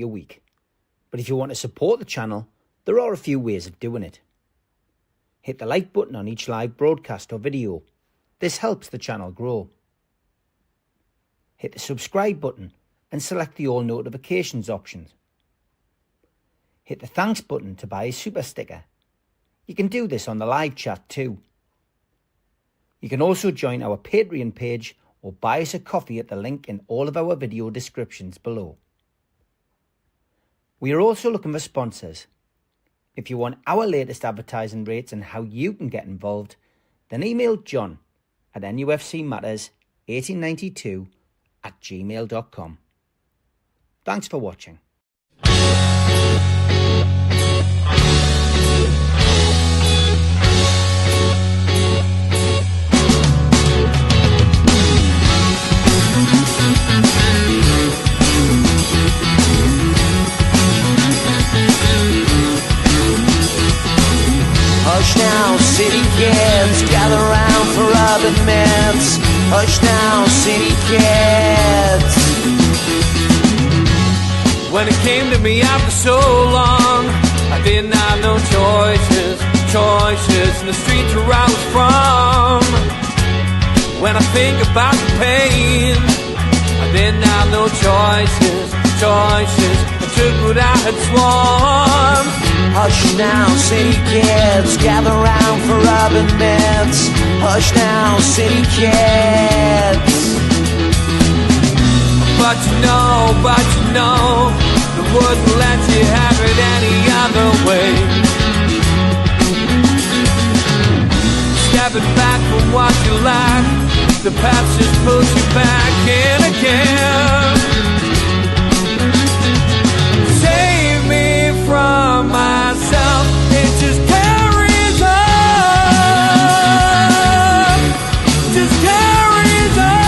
a week. But if you want to support the channel, there are a few ways of doing it. Hit the like button on each live broadcast or video. This helps the channel grow. Hit the subscribe button and select the all notifications options. Hit the thanks button to buy a super sticker. You can do this on the live chat too. You can also join our Patreon page or buy us a coffee at the link in all of our video descriptions below. We are also looking for sponsors. If you want our latest advertising rates and how you can get involved, then email John at nufcmatters1892@gmail.com. Thanks for watching. Hush now, city kids, gather round for urban myths. Hush now, city kids. When it came to me after so long, I didn't have no choices in the streets where I was from. When I think about the pain, I didn't have no choices. I took what I had sworn. Hush now, city kids, gather round for urban myths. Hush now, city kids. But you know, they wouldn't let you have it any other way. Stepping back from what you lack, the past just pulls you back in again. Save me from myself, it just carries on, just carries on.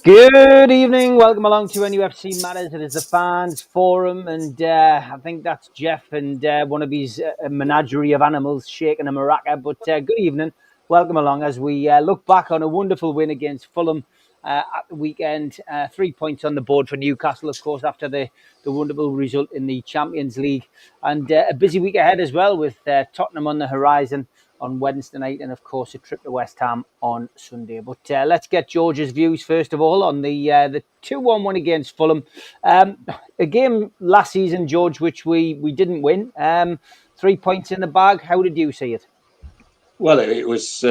Good evening, welcome along to NUFC Matters. It is the fans forum, and I think that's Jeff and one of his menagerie of animals shaking a maraca. But good evening, welcome along as we look back on a wonderful win against Fulham at the weekend. 3 points on the board for Newcastle, of course, after the wonderful result in the Champions League, and a busy week ahead as well, with Tottenham on the horizon on Wednesday night, and of course a trip to West Ham on Sunday. But let's get George's views first of all on the 2-1 win against Fulham. A game last season, George, which we didn't win. 3 points in the bag. How did you see it? Well, it was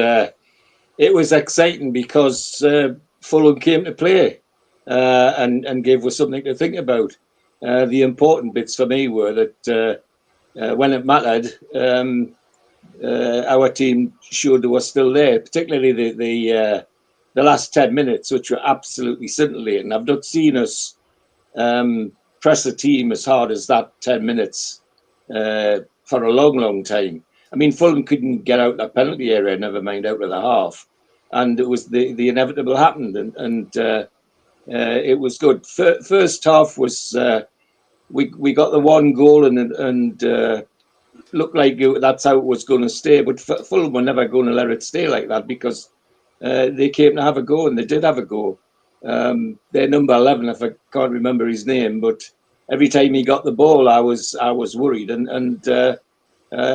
exciting because Fulham came to play and gave us something to think about. The important bits for me were that when it mattered, our team showed they were still there, particularly the last 10 minutes, which were absolutely scintillating. I've not seen us press a team as hard as that 10 minutes for a long, long time. I mean, Fulham couldn't get out that penalty area, never mind out of the half. And it was the inevitable happened, and it was good. First half was, we got the one goal and looked like that's how it was going to stay. But Fulham were never going to let it stay like that, because they came to have a go, and they did have a go. Their number 11, if I can't remember his name, but every time he got the ball, I was worried, and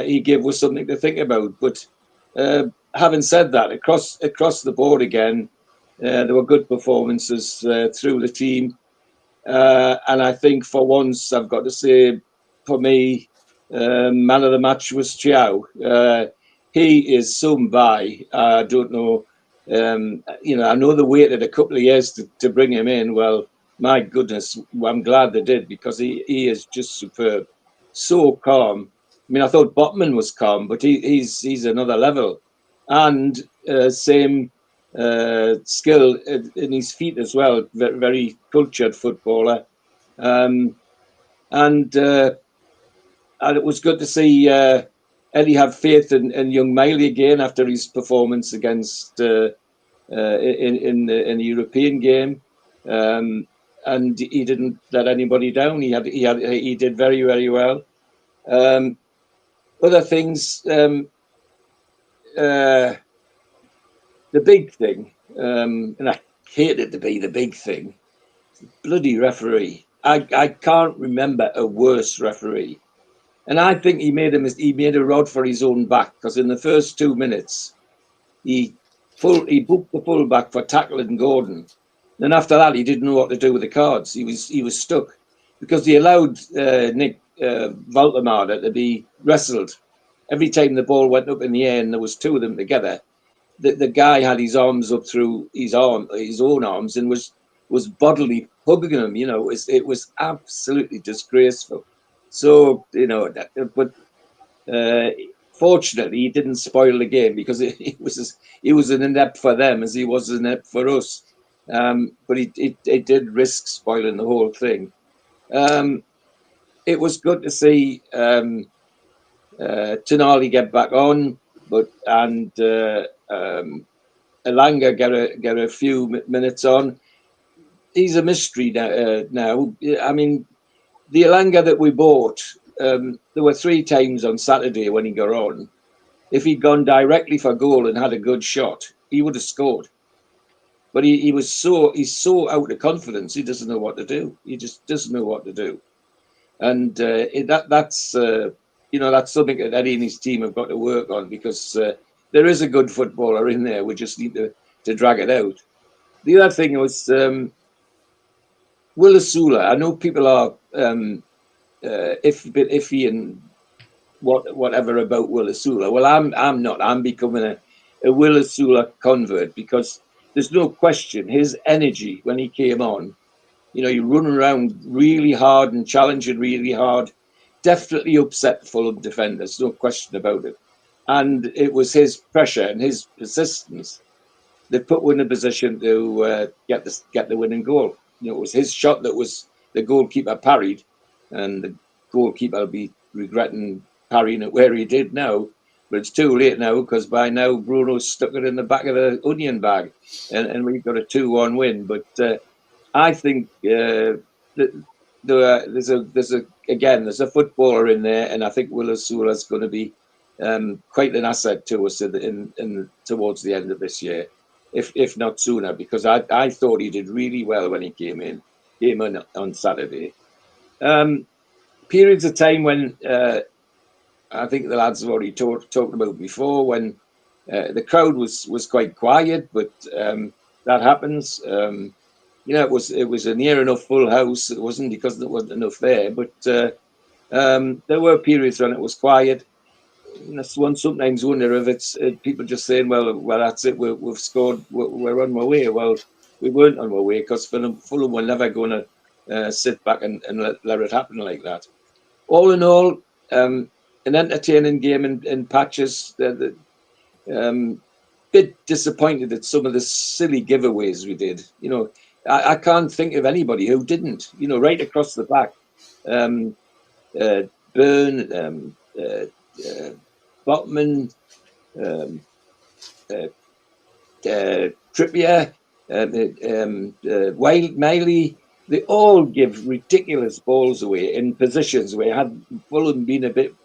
he gave us something to think about. But having said that, across the board again, there were good performances through the team, and I think for once, I've got to say, for me, man of the match was Chiao. He is some by. I don't know. I know they waited a couple of years to bring him in. Well, my goodness, I'm glad they did, because he is just superb. So calm. I mean, I thought Botman was calm, but he's another level, and same skill in his feet as well. Very, very cultured footballer, and it was good to see Eddie have faith in young Miley again after his performance against in the European game, and he didn't let anybody down. He did very, very well. Other things, the big thing and I hate it to be the big thing. Bloody referee! I can't remember a worse referee. And I think he made a rod for his own back, because in the first 2 minutes he booked the full back for tackling Gordon. Then after that he didn't know what to do with the cards. He was stuck because he allowed Nick Valtemada to be wrestled. Every time the ball went up in the air and there was two of them together, the guy had his arms up through his own arms, and was bodily hugging him. It was absolutely disgraceful. So but fortunately, he didn't spoil the game, because he was an inept for them as he was an inept for us. But it did risk spoiling the whole thing. It was good to see Tonali get back on, and Elanga get a few minutes on. He's a mystery now. I mean, the Elanga that we bought, there were 3 times on Saturday when he got on. If he'd gone directly for goal and had a good shot, he would have scored. But he's so out of confidence. He doesn't know what to do. He just doesn't know what to do. And that's something that Eddie and his team have got to work on, because there is a good footballer in there. We just need to drag it out. The other thing was Will Asula. I know people are iffy and whatever about Will Asula. Well, I'm not. I'm becoming a Will Asula convert, because there's no question his energy when he came on. You run around really hard and challenging really hard. Definitely upset Fulham defenders, no question about it. And it was his pressure and his persistence that put him in a position to get the winning goal. It was his shot that was the goalkeeper parried, and the goalkeeper will be regretting parrying it where he did now. But it's too late now, because by now Bruno's stuck it in the back of the onion bag, and we've got a 2-1 win. But I think that there's a footballer in there, and I think Will Asula is going to be quite an asset to us in towards the end of this year, if not sooner, because I thought he did really well when he came in on Saturday. Periods of time when I think the lads have already talked about before, when the crowd was quite quiet, but that happens. It was a near enough full house. It wasn't because there wasn't enough there, but there were periods when it was quiet. One sometimes wonder if it's people just saying, well, that's it. We've scored. We're on our way. Well, we weren't on our way, because Fulham were never going to sit back and let it happen like that. All in all, an entertaining game in patches. Bit disappointed at some of the silly giveaways we did. I can't think of anybody who didn't. Right across the back, Byrne, Botman, Trippier, Miley. They all give ridiculous balls away in positions where, had Fulham been a bit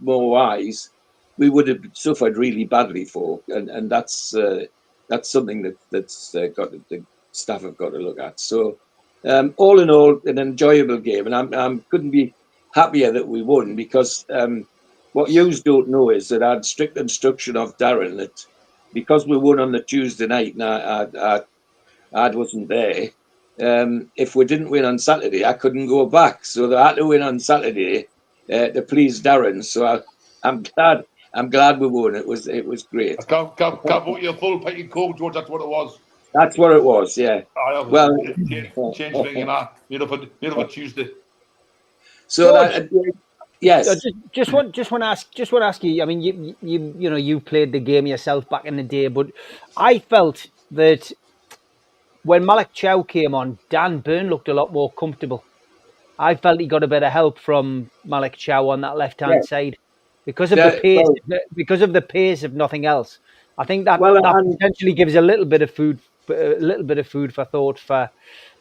more wise, we would have suffered really badly for. And that's something that's got the staff have got to look at. So all in all, an enjoyable game, and I couldn't be happier that we won, because what you don't know is that I had strict instruction of Darren that, because we won on the Tuesday night and I wasn't there, if we didn't win on Saturday, I couldn't go back. So I had to win on Saturday to please Darren. So I'm glad we won. It was great. I can't put your full pint of Coke, George. That's what it was. That's what it was. Yeah. Well, change thing in that. Made up a Tuesday. So George, yes. I just want to ask you. I mean, you played the game yourself back in the day, but I felt that when Malik Chow came on, Dan Burn looked a lot more comfortable. I felt he got a bit of help from Malik Chow on that left-hand side because of the pace. Because of the pace, if nothing else, I think that potentially gives a little bit of food for thought for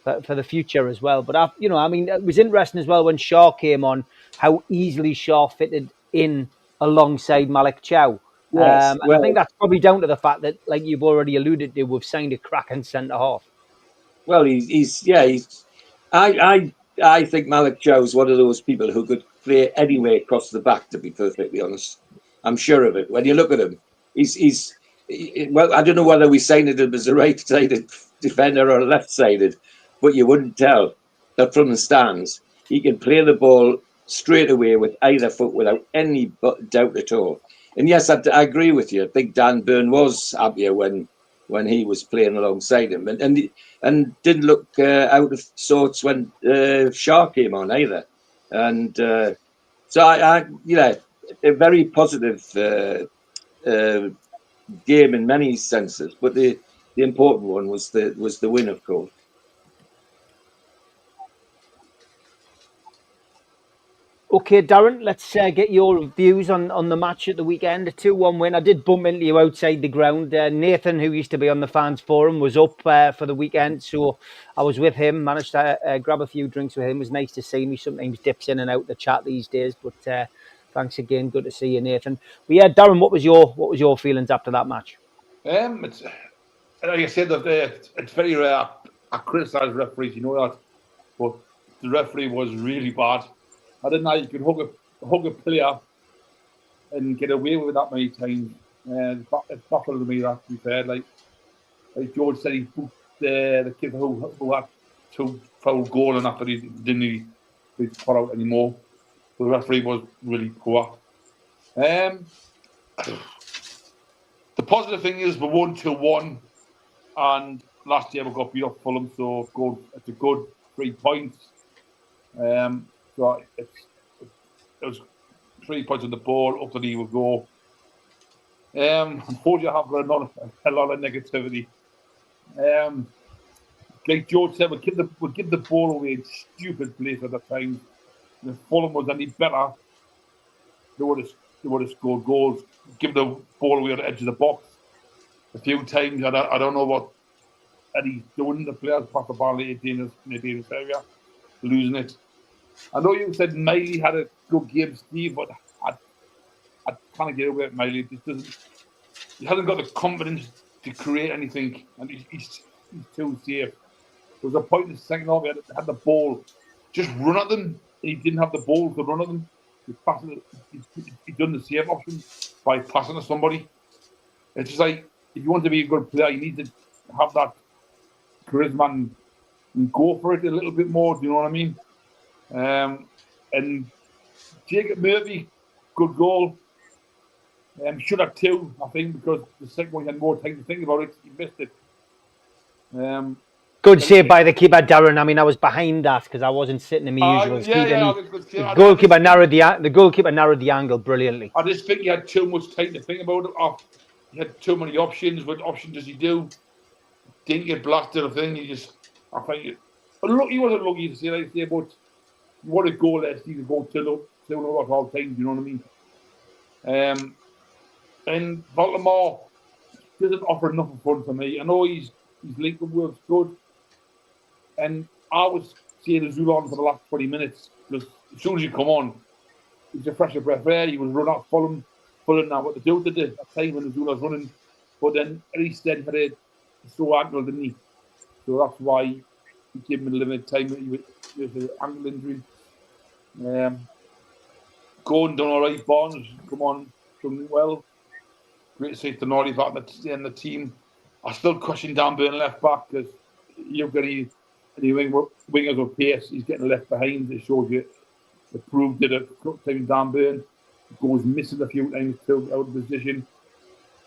the future as well. But it was interesting as well when Shaw came on, how easily Shaw fitted in alongside Malik Chow. Yes, And I think that's probably down to the fact that, like you've already alluded to, we've signed a cracking centre half. well, he's. I think Malik Chow's one of those people who could play anywhere across the back. To be perfectly honest, I'm sure of it. When you look at him, well, I don't know whether we signed him as a right-sided defender or a left-sided, but you wouldn't tell that from the stands. He can play the ball straight away with either foot without any doubt at all. And yes, I agree with you. I think Dan Burn was happier when he was playing alongside him, and didn't look out of sorts when Shaw came on either. And so I a very positive game in many senses, but the important one was the win, of course. Okay, Darren, let's get your views on the match at the weekend. A 2-1 win. I did bump into you outside the ground. Nathan, who used to be on the fans forum, was up for the weekend, so I was with him. Managed to grab a few drinks with him. It was nice to see him. He sometimes dips in and out the chat these days, but thanks again. Good to see you, Nathan. But yeah, Darren, what was your feelings after that match? It's like I said, it's very rare. I criticise referees, you know that, but the referee was really bad. I didn't know you could hug a player and get away with that many times. It's baffled me, that, to be fair. Like George said, he booked the kid who had 2 foul goal, and after he didn't be put out anymore. So the referee was really poor. The positive thing is we won 2-1, and last year we got beat up Fulham, so it's a good 3 points. So it was 3 points on the board. Up to the will go. Unfortunately, I have got a lot of negativity. Like George said, we give the ball away in stupid places at the time. If Fulham was any better, they would have scored goals. Give the ball away at the edge of the box a few times. I don't know what Eddie's doing. The players pass the ball in the dangerous area, losing it. I know you said Miley had a good game, Steve, but I can't get away with Miley. He hasn't got the confidence to create anything, and he's too safe. There was a point in the second half he had the ball, just run at them, and he didn't have the ball to run at them. He's done the safe option by passing to somebody. It's just like, if you want to be a good player, you need to have that charisma and go for it a little bit more. Do you know what I mean? And Jacob Murphy, good goal. Should have 2, I think, because the second one he had more time to think about it. He missed it. Good save by the keeper, Darren. I mean, I was behind that because I wasn't sitting in my usual seat. The goalkeeper narrowed the angle brilliantly. I just think he had too much time to think about it. He had too many options. What option does he do? Didn't get blasted. I think he wasn't lucky to say like that, but what a goal last season, go 2-0 at all times. You know what I mean? And Baltimore doesn't offer enough fun for me. I know he's linked with Wolves good, and I was seeing Azul on for the last 20 minutes because as soon as you come on, it's a fresh breath of air. He was run out Fulham now what to do at the time when Azul was running, but then Eddie said he had a sore ankle, didn't he? So that's why he gave him a limited time with the ankle injury. Gordon done all right. Barnes, come on, done well. Great to see Tonali back in the team. I still question Dan Burn left back because you've got any wingers with pace. He's getting left behind. It shows you the proved it at time Dan Burn. Goes missing a few times too, out of position.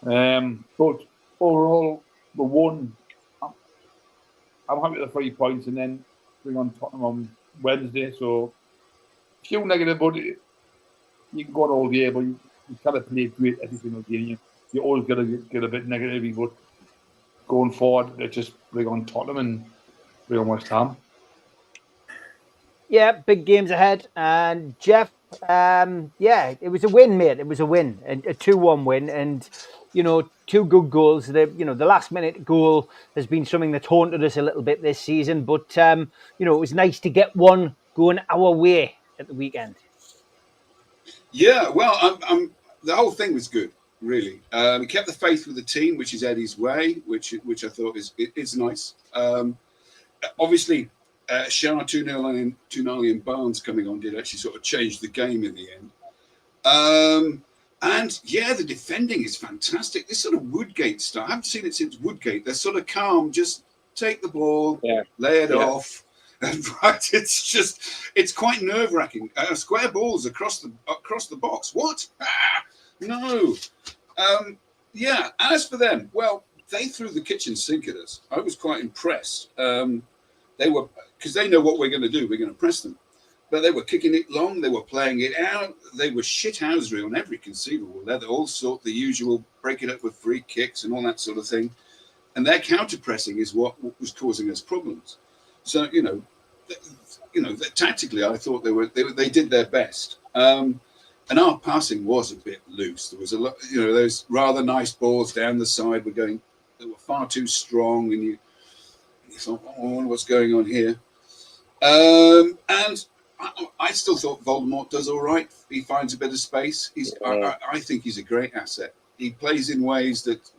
But overall, the one, I'm happy with the 3 points, and then bring on Tottenham on Wednesday. So few negative, but you can go on all day, but you kind of play great every single game. You always got to get a bit negative, but going forward, let's just bring on Tottenham and bring on West Ham. Yeah, big games ahead. And Jeff, it was a win, mate. It was a win, a 2-1 win, and 2 good goals. The last minute goal has been something that's haunted us a little bit this season, but it was nice to get one going our way at the weekend. Yeah, well, the whole thing was good. really. He kept the faith with the team, which is Eddie's way, which I thought is nice. Obviously, Shah 2-0 and Barnes coming on did actually sort of change the game in the end. And yeah, the defending is fantastic. This sort of Woodgate style, I haven't seen it since Woodgate. They're sort of calm, just take the ball, lay it off. And right, it's quite nerve-wracking. Square balls across the box. What? No. Yeah. As for them, well, they threw the kitchen sink at us. I was quite impressed. They were, because they know what we're going to do. We're going to press them. But they were kicking it long. They were playing it out. They were shithousery on every conceivable level. All sort the usual, break it up with free kicks and all that sort of thing. And their counter pressing is what was causing us problems. So tactically, I thought they did their best. And our passing was a bit loose. There was a lot, those rather nice balls down the side they were far too strong, and you thought, I wonder what's going on here. And I still thought Voldemort does all right. He finds a bit of space. I think he's a great asset. He plays in ways that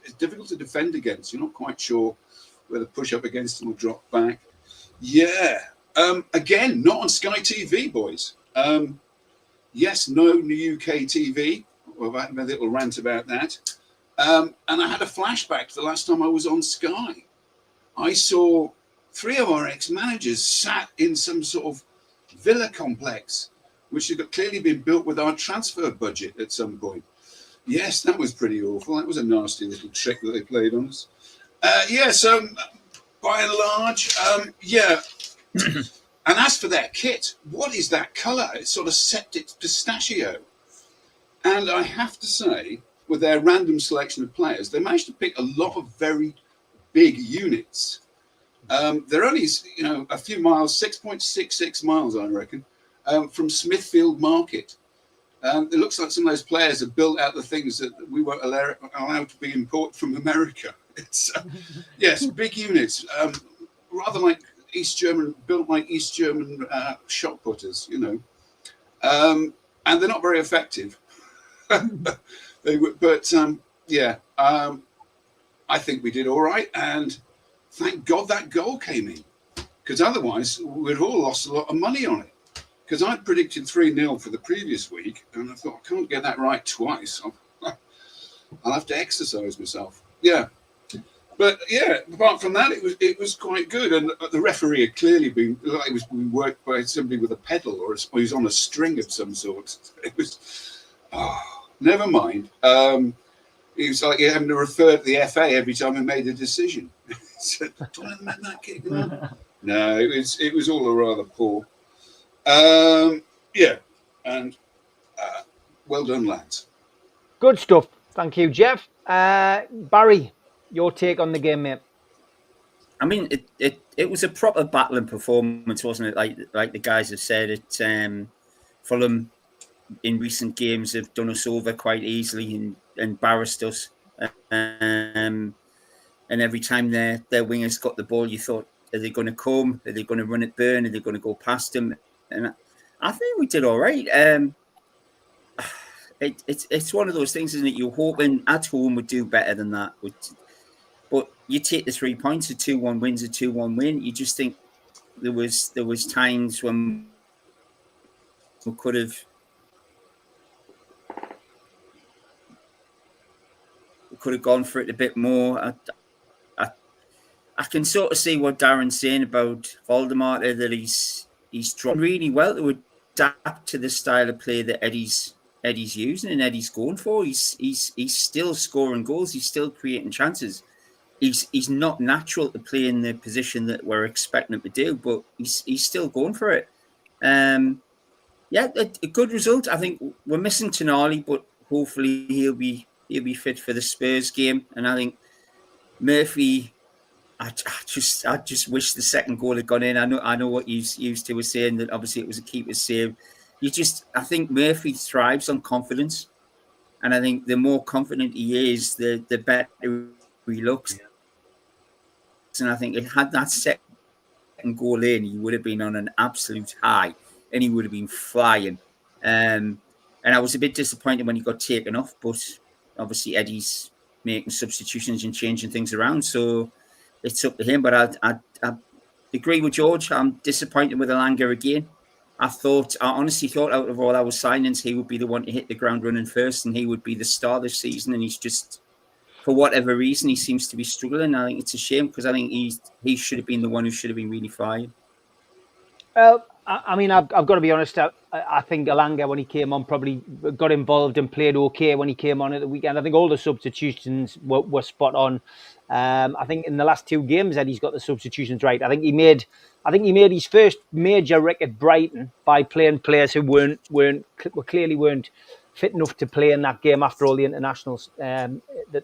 it's difficult to defend against. You're not quite sure whether push up against him or drop back. Yeah. Again, not on Sky TV, boys. Yes, no UK TV. Well, I had a little rant about that. And I had a flashback to the last time I was on Sky. I saw 3 of our ex-managers sat in some sort of villa complex, which had clearly been built with our transfer budget at some point. Yes, that was pretty awful. That was a nasty little trick that they played on us. So by and large, And as for their kit, what is that colour? It's sort of septic pistachio. And I have to say, with their random selection of players, they managed to pick a lot of very big units. They're only, a few miles, 6.66 miles, I reckon, from Smithfield Market. It looks like some of those players have built out the things that we weren't allowed to be imported from America. It's yes, big units, rather like built like East German shot putters, and they're not very effective. I think we did all right, and thank God that goal came in, because otherwise we'd all lost a lot of money on it. Because I predicted 3-0 for the previous week, and I thought, I can't get that right twice. I'll have to exercise myself. Yeah. But yeah, apart from that, it was quite good. And the referee had clearly been worked by somebody with a pedal, or he was on a string of some sort. It was, never mind. He was like having to refer to the FA every time he made a decision. So, do I make that kick? No, it was all rather poor. And well done, lads. Good stuff. Thank you, Jeff. Barry, your take on the game, mate? I mean, it was a proper battling performance, wasn't it? Like the guys have said, Fulham in recent games have done us over quite easily and embarrassed us. And every time their wingers got the ball, you thought, are they going to come? Are they going to run it burn? Are they going to go past them? And I think we did all right. It's one of those things, isn't it? You're hoping at home would do better than that. But you take the 3 points, a 2-1 win's a 2-1 win. You just think there was times when we could have gone for it a bit more. I can sort of see what Darren's saying about Voldemort, that he's done really well to adapt to the style of play that Eddie's using and Eddie's going for. He's still scoring goals. He's still creating chances. He's not natural to play in the position that we're expecting him to do, but he's still going for it. A good result. I think we're missing Tonali, but hopefully he'll be fit for the Spurs game. And I think Murphy, I just wish the second goal had gone in. I know what you used to were saying, that obviously it was a keeper's save. I think Murphy thrives on confidence, and I think the more confident he is, the better he looks. And I think if had that second goal in, he would have been on an absolute high, and he would have been flying. And I was a bit disappointed when he got taken off, but obviously Eddie's making substitutions and changing things around, so it's up to him. But I agree with George. I'm disappointed with Elanga again. I honestly thought out of all our signings, he would be the one to hit the ground running first, and he would be the star this season. And he's just, for whatever reason, he seems to be struggling. I think it's a shame because I think he should have been the one who should have been really flying. I mean, I've got to be honest. I think Elanga, when he came on, probably got involved and played okay when he came on at the weekend. I think all the substitutions were spot on. I think in the last 2 games that he's got the substitutions right. I think he made his first major wreck at Brighton by playing players who clearly weren't fit enough to play in that game after all the internationals that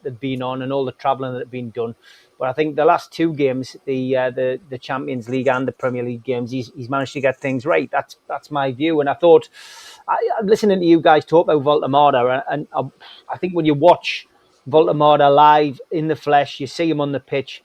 had been on and all the travelling that had been done. But I think the last 2 games, the Champions League and the Premier League games, he's managed to get things right. That's my view. And I thought, listening to you guys talk about Voltemada, and I think when you watch Voltemada live in the flesh, you see him on the pitch,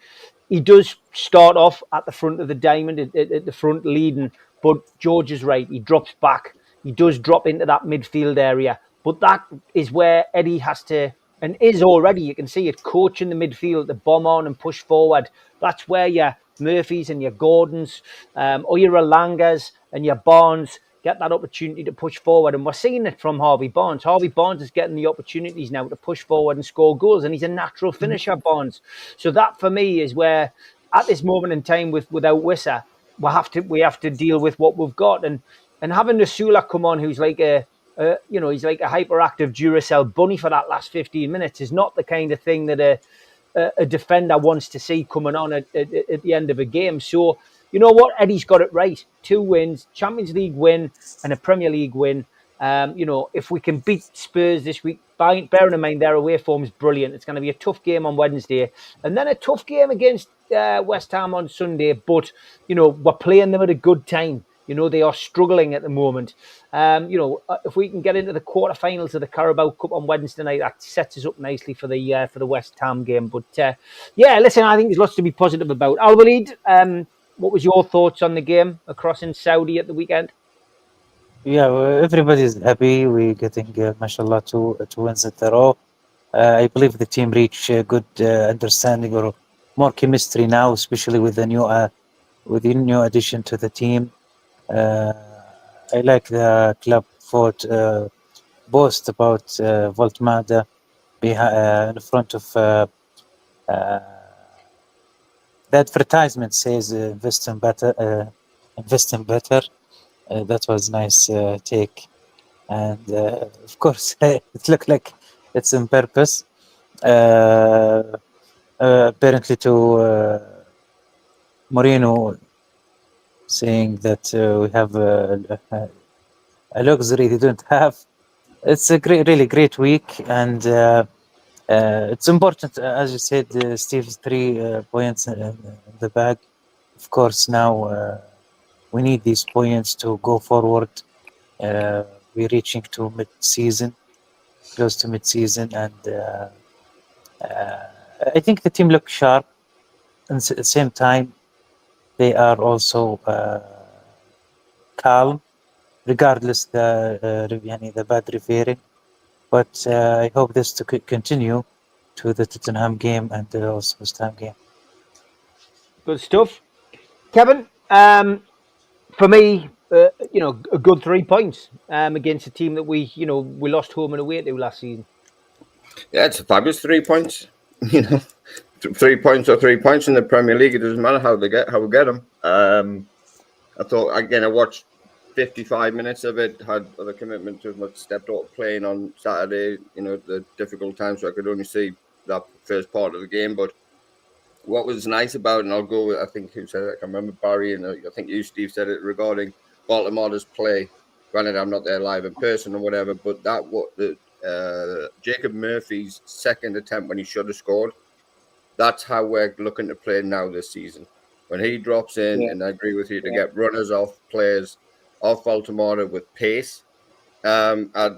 he does start off at the front of the diamond, at the front leading. But George is right. He drops back. He does drop into that midfield area. But that is where Eddie has to, and is already, you can see it, coaching the midfield to bomb on and push forward. That's where your Murphys and your Gordons, or your Elangas and your Barnes get that opportunity to push forward. And we're seeing it from Harvey Barnes. Harvey Barnes is getting the opportunities now to push forward and score goals, and he's a natural finisher, Barnes. So that, for me, is where, at this moment in time, without Wissa, we have to deal with what we've got. And having Nasula come on, who's like he's like a hyperactive Duracell bunny for that last 15 minutes, is not the kind of thing that a defender wants to see coming on at the end of a game. So, you know what? Eddie's got it right. 2 wins, Champions League win and a Premier League win. If we can beat Spurs this week, bearing in mind their away form is brilliant. It's going to be a tough game on Wednesday and then a tough game against West Ham on Sunday. But, we're playing them at a good time. They are struggling at the moment. If we can get into the quarterfinals of the Carabao Cup on Wednesday night, that sets us up nicely for the West Ham game. But listen, I think there's lots to be positive about. Al-Walid, what was your thoughts on the game across in Saudi at the weekend? Yeah, everybody's happy. We're getting, mashallah, 2 wins in a row. I believe the team reached a good understanding or more chemistry now, especially with the new addition to the team. I like the club fought boast about Voltemada in front of the advertisement says invest in better. That was nice take, and of course it looked like it's on purpose. Apparently to Mourinho saying that we have a luxury they don't have. It's a really great week, and it's important, as you said, Steve, 3 points in the bag. Of course, now we need these points to go forward. We're reaching to mid-season, close to mid-season, and I think the team looks sharp. And at the same time, they are also calm, regardless the bad refereeing. But I hope this to continue to the Tottenham game and also West Ham game. Good stuff, Kevin. For me, a good 3 points against a team that we lost home and away to last season. Yeah, it's a fabulous 3 points. 3 points or 3 points in the Premier League. It doesn't matter how we get them. I thought, again, I watched 55 minutes of it, had other commitment to much stepped out playing on Saturday, the difficult times, so I could only see that first part of the game. But what was nice about it, and I'll go with, I think who said it, I can remember Barry, and I think you, Steve, said it regarding Baltimore's play. Granted, I'm not there live in person or whatever, but that Jacob Murphy's second attempt when he should have scored, that's how we're looking to play now this season. When he drops in, and I agree with you, to get runners off players off Baltimore with pace. I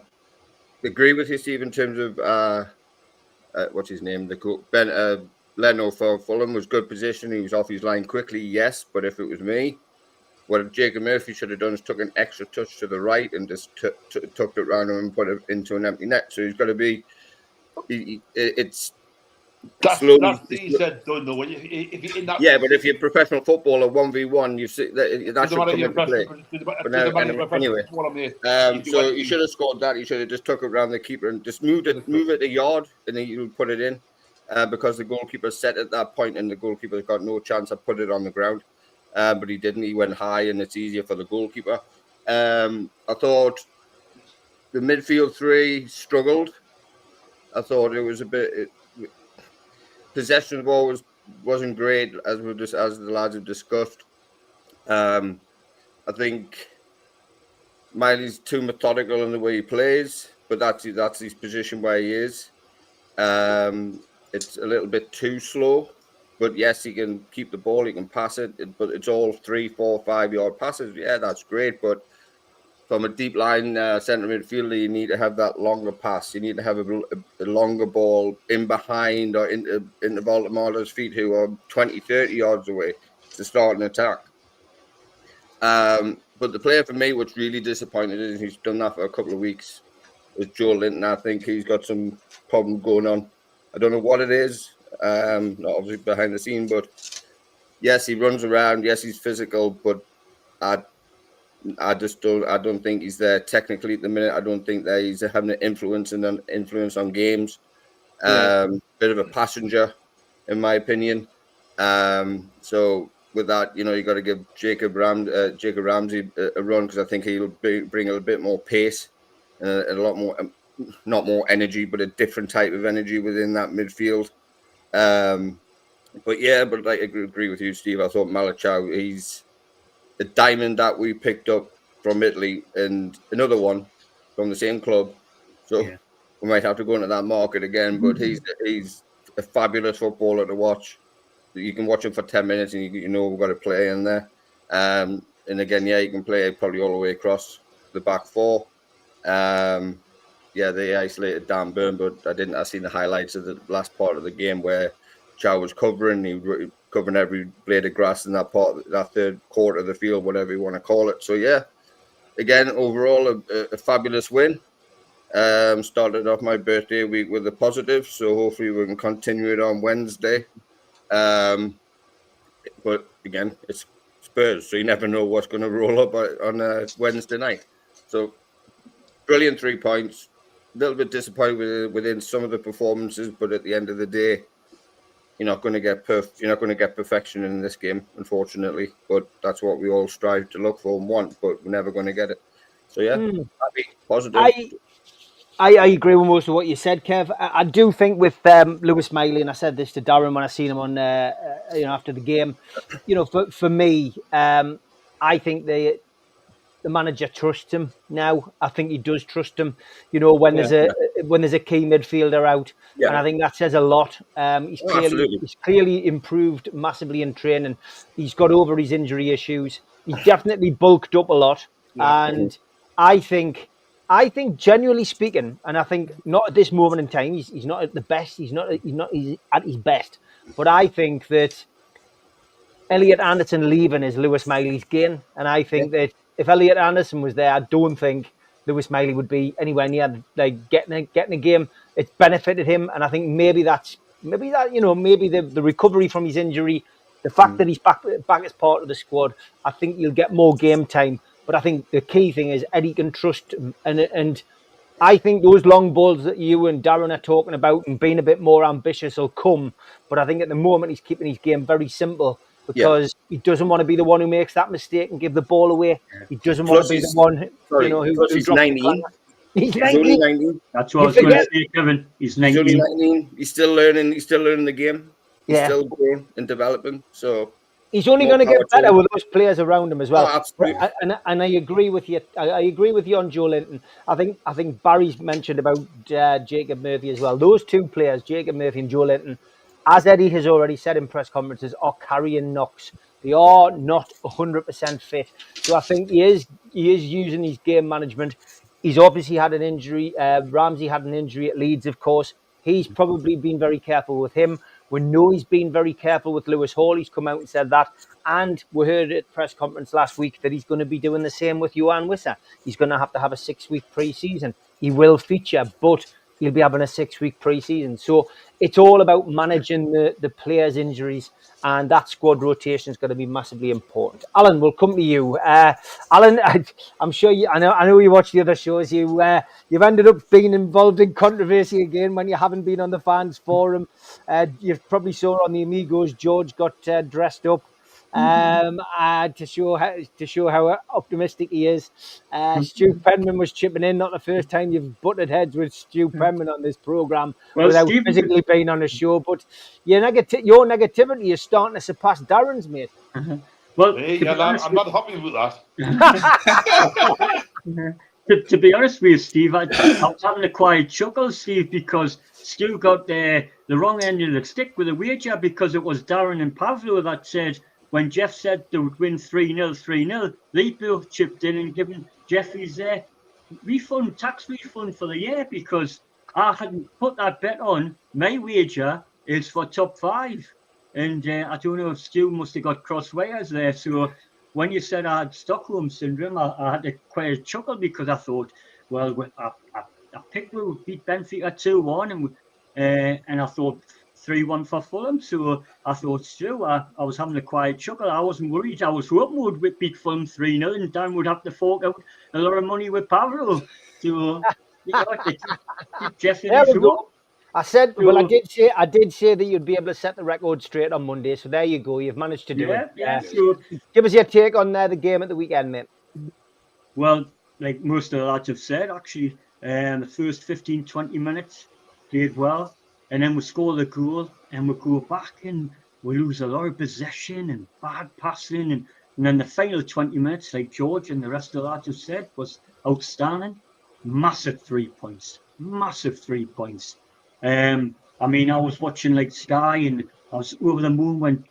agree with you, Steve, in terms of what's his name? The coach, Leno for Fulham was good position. He was off his line quickly, yes. But if it was me, what Jacob Murphy should have done is took an extra touch to the right and just tucked it around him and put it into an empty net. So he's got to be It's That's slowly. easier done though. If you're in that, Yeah, but if you're a professional footballer, 1v1, you see that should come into play. Anyway, so you should have scored that. You should have just took it around the keeper and just move it a yard, and then you put it in. Because the goalkeeper set at that point, and the goalkeeper got no chance to put it on the ground. But he didn't. He went high, and it's easier for the goalkeeper. I thought the midfield three struggled. I thought it was a bit possession of the ball wasn't great, as the lads have discussed. I think Miley's too methodical in the way he plays, but that's his position where he is. It's a little bit too slow, but yes, he can keep the ball, he can pass it, but it's all 3, 4, 5 yard passes. Yeah, that's great, but from a deep line centre midfielder, you need to have that longer pass. You need to have a longer ball in behind or into Voldemort's feet, who are 20, 30 yards away to start an attack. But the player for me, what's really disappointed is he's done that for a couple of weeks, is Joe Linton. I think he's got some problem going on. I don't know what it is, not obviously behind the scene, but yes, he runs around. Yes, he's physical, but I don't think he's there technically at the minute. I don't think that he's having an influence on games. Bit of a passenger, in my opinion. So with that, you got to give Jacob Ramsey a run, because I think he'll bring a bit more pace and a lot more, not more energy, but a different type of energy within that midfield. But I agree with you, Steve. I thought Malachau, he's a diamond that we picked up from Italy, and another one from the same club. So we might have to go into that market again. But he's a fabulous footballer to watch. You can watch him for 10 minutes, and we've got a player in there. And again, you can play probably all the way across the back four. They isolated Dan Burn, but I seen the highlights of the last part of the game where Chow was covering. He was covering every blade of grass in that third quarter of the field, whatever you want to call it. So again, overall a fabulous win. Started off my birthday week with a positive, so hopefully we can continue it on Wednesday. But again, it's Spurs, so you never know what's going to roll up on Wednesday night. So brilliant 3 points. A little bit disappointed within some of the performances, but at the end of the day, you're not going to get perfection in this game, unfortunately. But that's what we all strive to look for and want, but we're never going to get it. So happy, positive. I agree with most of what you said, Kev. I do think with Lewis Miley, and I said this to Darren when I seen him on, after the game. For me, I think the manager trusts him now. I think he does trust him. When there's a key midfielder out, and I think that says a lot. He's clearly improved massively in training. He's got over his injury issues. He's definitely bulked up a lot, and I think, genuinely speaking, and I think not at this moment in time, he's not at the best. He's at his best. But I think that Elliot Anderson leaving is Lewis Miley's gain, and I think that if Elliot Anderson was there, I don't think Lewis Miley would be anywhere near getting a game. It's benefited him, and I think maybe the recovery from his injury, the fact that he's back as part of the squad, I think you'll get more game time. But I think the key thing is Eddie can trust him, and I think those long balls that you and Darren are talking about and being a bit more ambitious will come. But I think at the moment he's keeping his game very simple, because he doesn't want to be the one who makes that mistake and give the ball away. He doesn't want to be the one who he's 19. He's only 19. That's what I was going to say, Kevin. He's 19. He's only 19. He's still learning. He's still learning the game. He's still growing and developing. So he's only going to get better with those players around him as well. Oh, absolutely. And I agree with you. I agree with you on Joe Linton. I think Barry's mentioned about Jacob Murphy as well. Those two players, Jacob Murphy and Joe Linton, as Eddie has already said in press conferences, are carrying knocks. They are not 100% fit. So I think he is using his game management. He's obviously had an injury. Ramsey had an injury at Leeds, of course. He's probably been very careful with him. We know he's been very careful with Lewis Hall. He's come out and said that. And we heard at press conference last week that he's going to be doing the same with Johan Wissa. He's going to have a 6-week pre-season. He will feature, but he'll be having a 6-week pre-season. So it's all about managing the players' injuries, and that squad rotation is going to be massively important. Alan, we'll come to you. Alan, I'm sure I know you watch the other shows. You've ended up being involved in controversy again when you haven't been on the fans forum. You've probably saw on the Amigos, George got dressed up to show how optimistic he is. Stu Penman was chipping in. Not the first time you've butted heads with Stu Penman on this program without physically being on a show. But your negativity is starting to surpass Darren's, mate. Well, Hey, I'm not happy with that. To be honest with you, Steve, I was having a quiet chuckle, Steve, because Stu got the wrong end of the stick with a wager, because it was Darren and Pavlo that said, when Jeff said they would win 3-0, 3-0, they both chipped in and given Jeff his tax refund for the year, because I hadn't put that bet on. My wager is for top 5. And I don't know if Stu must have got cross wires there. So when you said I had Stockholm syndrome, I had quite a chuckle, because I thought, well, I picked we would beat Benfica 2-1, and I thought 3-1 for Fulham. So I thought, Stu, I was having a quiet chuckle. I wasn't worried. I was hoping we'd beat Fulham 3-0, and Dan would have to fork out a lot of money with Pavlo. So keep Jeff in his room. I said, well, I did say that you'd be able to set the record straight on Monday. So there you go. You've managed to do it. Yeah. So give us your take on the game at the weekend, mate. Well, like most of the lads have said, actually, the first 15, 20 minutes played well. And then we score the goal and we go back and we lose a lot of possession and bad passing. And then the final 20 minutes, like George and the rest of the lads have said, was outstanding. Massive 3 points. Massive 3 points. I mean, I was watching like Sky, and I was over the moon when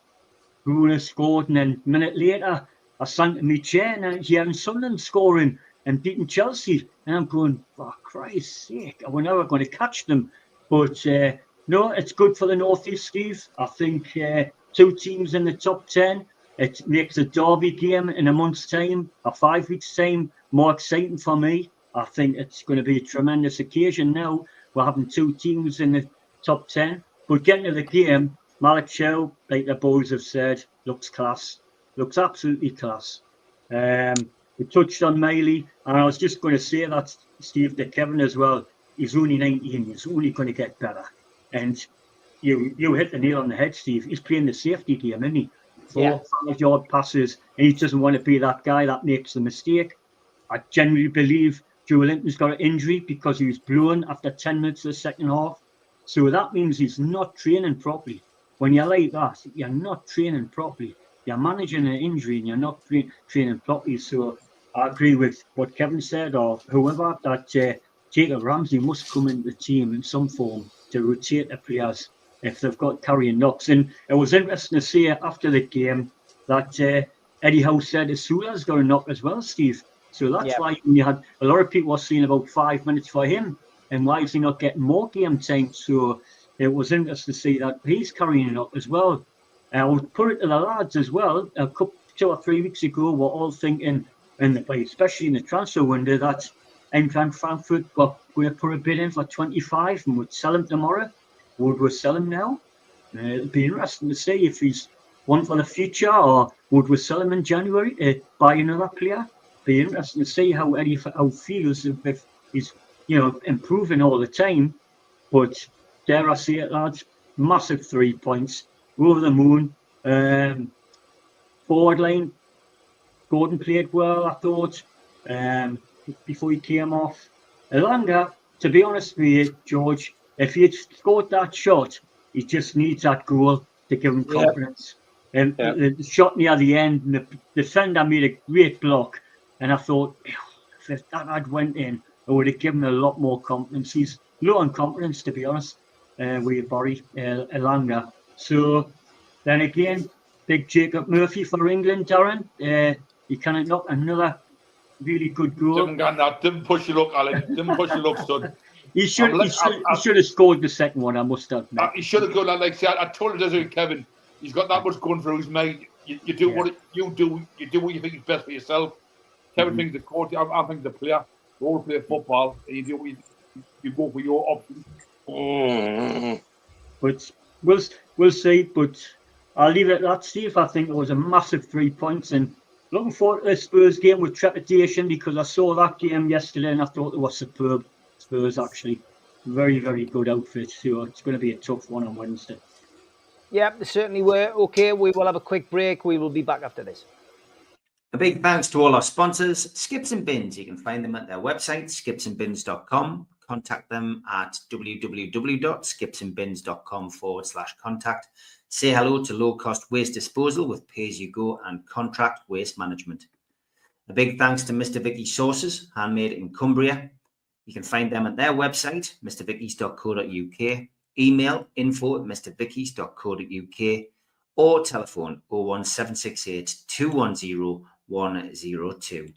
Bruno scored, and then a minute later I sank in my chair and I was hearing Sunderland scoring and beating Chelsea, and I'm going, for Christ's sake, we're never going to catch them. But no, it's good for the North East, Steve. I think 2 teams in the top 10. It makes a derby game in a month's time, or 5 weeks' time, more exciting for me. I think it's going to be a tremendous occasion now. We're having 2 teams in the top 10. But getting to the game, Malik Chow, like the boys have said, looks class. Looks absolutely class. We touched on Miley, and I was just going to say that, Steve, to Kevin as well. He's only 19. He's only going to get better. And you hit the nail on the head, Steve. He's playing the safety game, isn't he? 4-5-yard passes, and he doesn't want to be that guy that makes the mistake. I genuinely believe Joe Linton's got an injury because he was blown after 10 minutes of the second half. So that means he's not training properly. When you're like that, you're not training properly. You're managing an injury and you're not training properly. So I agree with what Kevin said, or whoever, that Jacob Ramsey must come into the team in some form to rotate the players if they've got carrying knocks. And it was interesting to see after the game that Eddie Howe said Asula's got a knock as well, Steve. So that's why you had a lot of people were saying about 5 minutes for him, and why is he not getting more game time? So it was interesting to see that he's carrying it up as well. I would put it to the lads as well. A couple 2 or 3 weeks ago, we're all thinking, and especially in the transfer window, that Eintracht Frankfurt were going to put a bid in for 25 and would sell him tomorrow. Would we sell him now? It'd be interesting to see if he's one for the future, or would we sell him in January to buy another player? Be interesting to see how Eddie Howe feels if he's improving all the time. But dare I say it, lads, massive 3 points, over the moon. Forward line, Gordon played well, I thought, before he came off. Elanga, to be honest with you, George, if he had scored that shot, he just needs that goal to give him confidence. And the shot near the end, and the defender made a great block. And I thought, if that had went in, it would have given him a lot more confidence. He's low on confidence, to be honest, with Barry Elanga. So then again, big Jacob Murphy for England, Darren. He cannot knock another really good goal. Didn't push your luck, Alan. Didn't push your luck, son. He should have scored the second one, I must admit. He should have gone. Like say, I told you, Kevin, he's got that much going through his mind. You do what you do. You do what you think is best for yourself. Kevin thinks the coach. I think the player. They all play football. And you do what you go for your option. But we'll see. But I'll leave it at that, Steve. I think it was a massive 3 points, and looking forward to the Spurs game with trepidation because I saw that game yesterday and I thought they were superb. Spurs actually very, very good outfit. So it's going to be a tough one on Wednesday. Yeah, they certainly were. Okay, we will have a quick break. We will be back after this. A big thanks to all our sponsors, Skips and Bins. You can find them at their website, skipsandbins.com. Contact them at www.skipsandbins.com/contact. Say hello to low-cost waste disposal with pay-as-you-go and contract waste management. A big thanks to Mr. Vicky's Sauces, handmade in Cumbria. You can find them at their website, mrvickys.co.uk. Email info@mrvickys.co.uk or telephone 01768 210 102.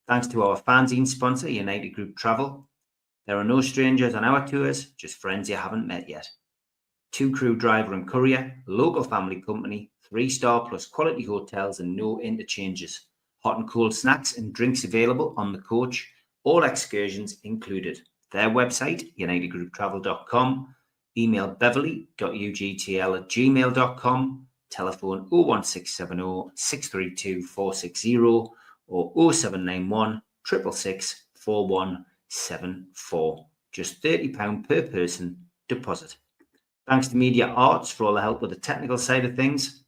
Thanks to our fanzine sponsor, United Group Travel. There are no strangers on our tours, just friends you haven't met yet. 2 crew driver and courier, local family company, 3-star plus quality hotels and no interchanges. Hot and cold snacks and drinks available on the coach, all excursions included. Their website, unitedgrouptravel.com. Email beverly.ugtl@gmail.com. Telephone 01670 632 460 or 0791 666 4174. Just £30 per person deposit. Thanks to Media Arts for all the help with the technical side of things.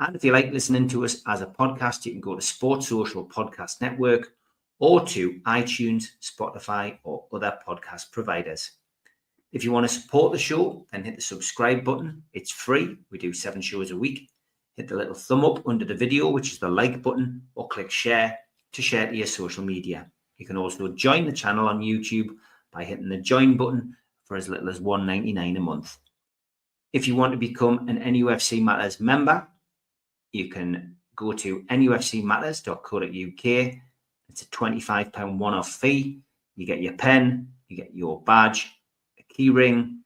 And if you like listening to us as a podcast, you can go to Sports Social Podcast Network or to iTunes, Spotify, or other podcast providers. If you want to support the show, then hit the subscribe button. It's free. We do 7 shows a week. Hit the little thumb up under the video, which is the like button, or click share to share to your social media. You can also join the channel on YouTube by hitting the join button for as little as $1.99 a month. If you want to become an NUFC Matters member, you can go to nufcmatterspodcast.co.uk. It's a £25 one-off fee. You get your pen, you get your badge, a key ring,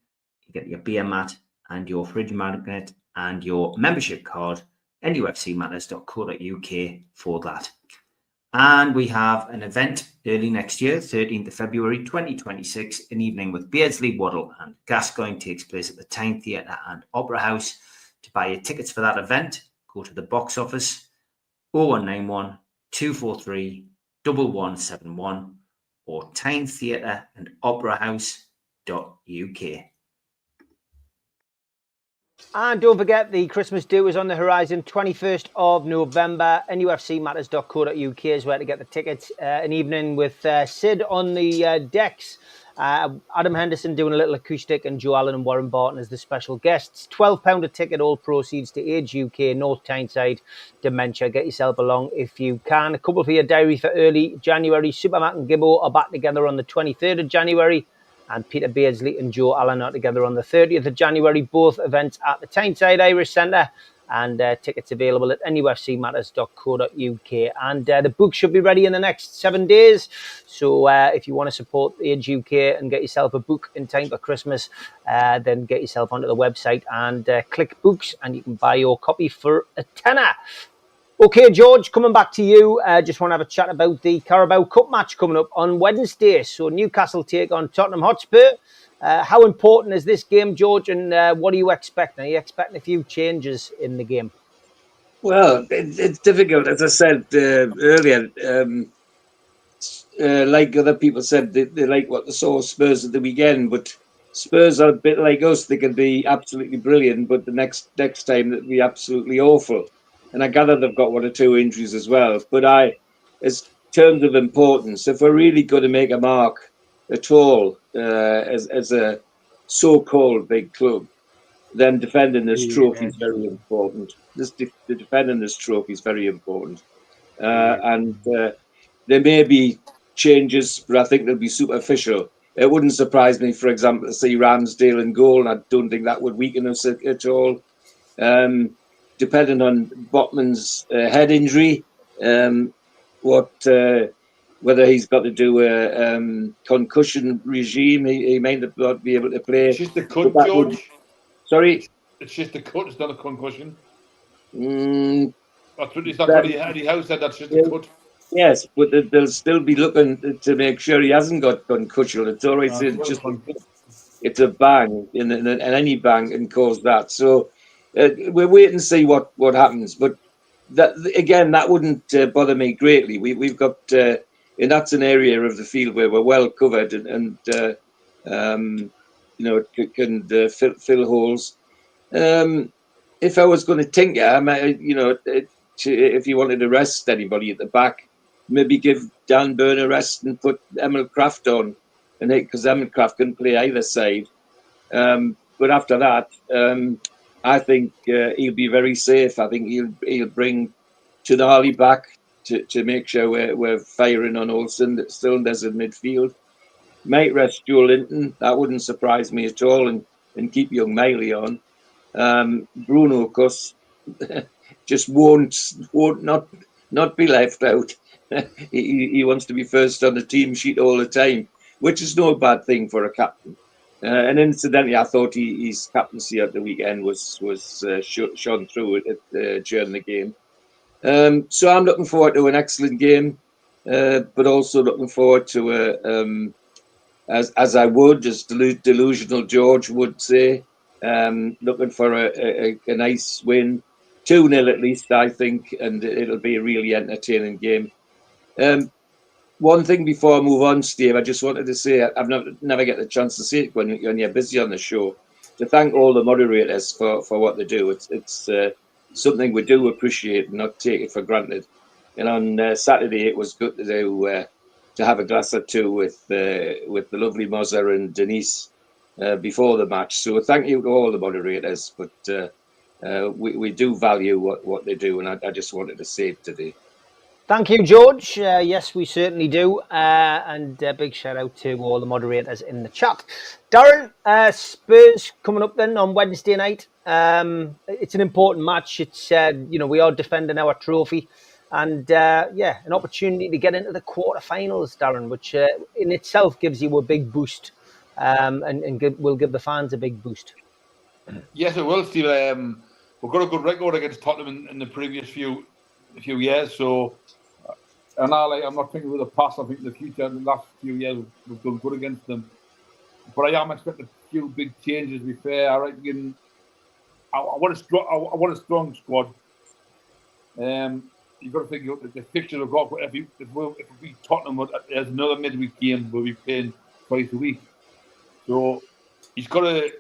you get your beer mat and your fridge magnet and your membership card, nufcmatterspodcast.co.uk for that. And we have an event early next year, 13th of February 2026, an evening with Beardsley, Waddle and Gascoigne takes place at the Tyne Theatre and Opera House. To buy your tickets for that event, go to the box office 0191 243 1171 or Tyne Theatre and Opera House.uk. And don't forget, the Christmas do is on the horizon, 21st of November. nufcmatters.co.uk is where to get the tickets. An evening with Sid on the decks. Adam Henderson doing a little acoustic and Joe Allen and Warren Barton as the special guests. £12 a ticket, all proceeds to Age UK, North Tyneside Dementia. Get yourself along if you can. A couple for your diary for early January. Supermac and Gibbo are back together on the 23rd of January. And Peter Beardsley and Joe Allen are together on the 30th of January, both events at the Tyneside Irish Centre. And tickets available at nufcmatters.co.uk. And the book should be ready in the next 7 days. So if you want to support Age UK and get yourself a book in time for Christmas, then get yourself onto the website and click books and you can buy your copy for a tenner. Okay, George, coming back to you. Just want to have a chat about the Carabao Cup match coming up on Wednesday. So Newcastle take on Tottenham Hotspur. How important is this game, George, and what are you expecting? Are you expecting a few changes in the game? Well, it's difficult. As I said earlier, like other people said, they like what they saw Spurs at the weekend, but Spurs are a bit like us. They can be absolutely brilliant, but the next time they'll be absolutely awful. And I gather they've got 1 or 2 injuries as well. But as terms of importance, if we're really going to make a mark at all as a so-called big club, then defending this trophy is very important. The defending this trophy is very important. And there may be changes, but I think they'll be superficial. It wouldn't surprise me, for example, to see Ramsdale in goal, and I don't think that would weaken us at all. Depending on Botman's head injury, whether he's got to do a concussion regime, he may not be able to play. It's just a cut, George. Sorry? It's just a cut, it's not a concussion. That's what Eddie Howe said, that's just a cut. Yes, but they'll still be looking to make sure he hasn't got concussion. It's always it's a bang, and any bang can cause that. So we're waiting to see what happens. But that again, that wouldn't bother me greatly. We've got, and that's an area of the field where we're well covered, and you know, can fill holes. If I was going to tinker, I might, you know, if you wanted to rest anybody at the back, maybe give Dan Burn a rest and put Emil Kraft on, and because Emil Kraft can play either side. But after that, I think he'll be very safe. I think he'll bring Tonali back to make sure we're firing on all cylinders in midfield. Might rest Joe Linton. That wouldn't surprise me at all, and keep young Miley on. Bruno, of course, just won't not be left out. He wants to be first on the team sheet all the time, which is no bad thing for a captain. And incidentally, I thought his captaincy at the weekend was shone through during the game. So I'm looking forward to an excellent game, but also looking forward to as I would, as delusional George would say, looking for a nice win, 2-0 at least, I think, and it'll be a really entertaining game. One thing before I move on, Steve, I just wanted to say I've never get the chance to say it when you're busy on the show. To thank all the moderators for what they do. It's something we do appreciate and not take it for granted. And on Saturday, it was good to have a glass or two with the lovely Mozza and Denise before the match. So thank you to all the moderators. But we do value what they do, and I just wanted to say it today. Thank you, George. Yes, we certainly do. And a big shout out to all the moderators in the chat. Darren, Spurs coming up then on Wednesday night. It's an important match. It's, we are defending our trophy. And, an opportunity to get into the quarterfinals, Darren, which in itself gives you a big boost and will give the fans a big boost. Yes, it will, Steve. We've got a good record against Tottenham in the previous few years, so... And I'm not thinking of the past. I think in the future, in the last few years, we've done good against them. But I am expecting a few big changes. To be fair, I reckon I want a strong squad. You've got to think of the fixtures we've got. If we beat Tottenham, there's another midweek game we'll be playing twice a week. So he's got to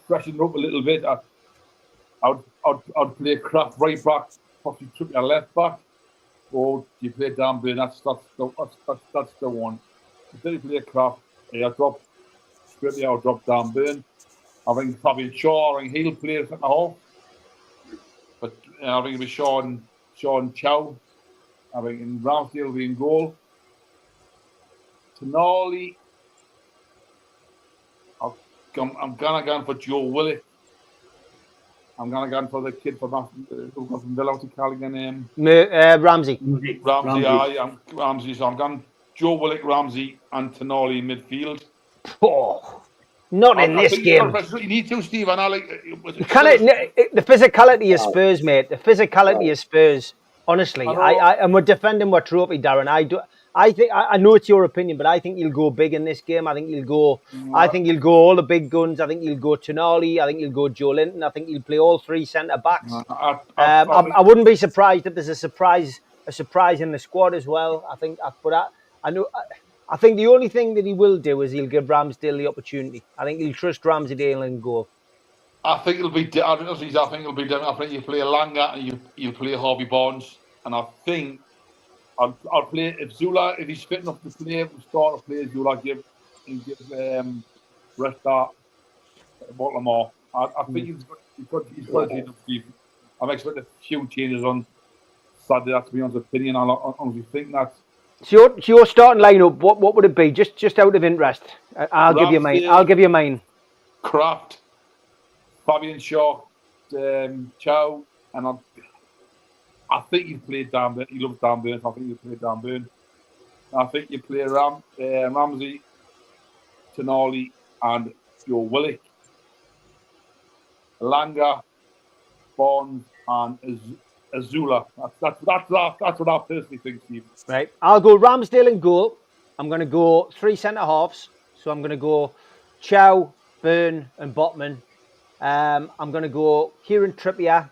freshen up a little bit. I'd play Kraft right back, possibly took your left back. Or you play Dan Burn, that's the one. If you play Kraft, I'll drop Dan Burn. I think probably Shaw, I think he'll play at the half. But I think it'll be Sean Chow. I think Ramsdale will be in goal. Tonali, I'm gonna go for Joe Willock. I'm gonna go for the kid from Villa, what's he called again? Ramsey. Ramsey. So I'm going Joe Willock, Ramsey, and Tonali in midfield. Oh, not in this game. You need to, Steve. And I like the physicality of Spurs, mate. The physicality of Spurs. Honestly, and we're defending our trophy, Darren. I think I know it's your opinion, but I think you'll go big in this game. I think you'll go. I think you'll go all the big guns. I think you'll go Tonali. I think you'll go Joe Linton. I think you'll play all three centre backs. I wouldn't be surprised if there's a surprise in the squad as well. I think, I know. I think the only thing that he will do is he'll give Ramsdale the opportunity. I think he'll trust Ramsdale and go. I think it'll be. I think it'll be different. I think you play Langa and you play Harvey Barnes, and I think I'll play if Zula, if he's fit enough to play, we'll start to play Zula. Give rest Baltimore. I think he's got enough. I'm expecting a few changes on Saturday. That's my opinion. I honestly think that. So your starting lineup, what would it be? Just out of interest, I'll give you mine. Kraft, Fabian Shaw, Chow, and I think you play Dan Burn. He loves Dan Burn. I think you play Dan Burn. I think you play Ramsey, Tonali, and Joe Willock. Langa, Barnes, and Azula. That's what I personally think, Steve. Right. I'll go Ramsdale in goal. I'm going to go 3 centre halves. So I'm going to go Chow, Byrne, and Botman. I'm going to go Kieran Trippier.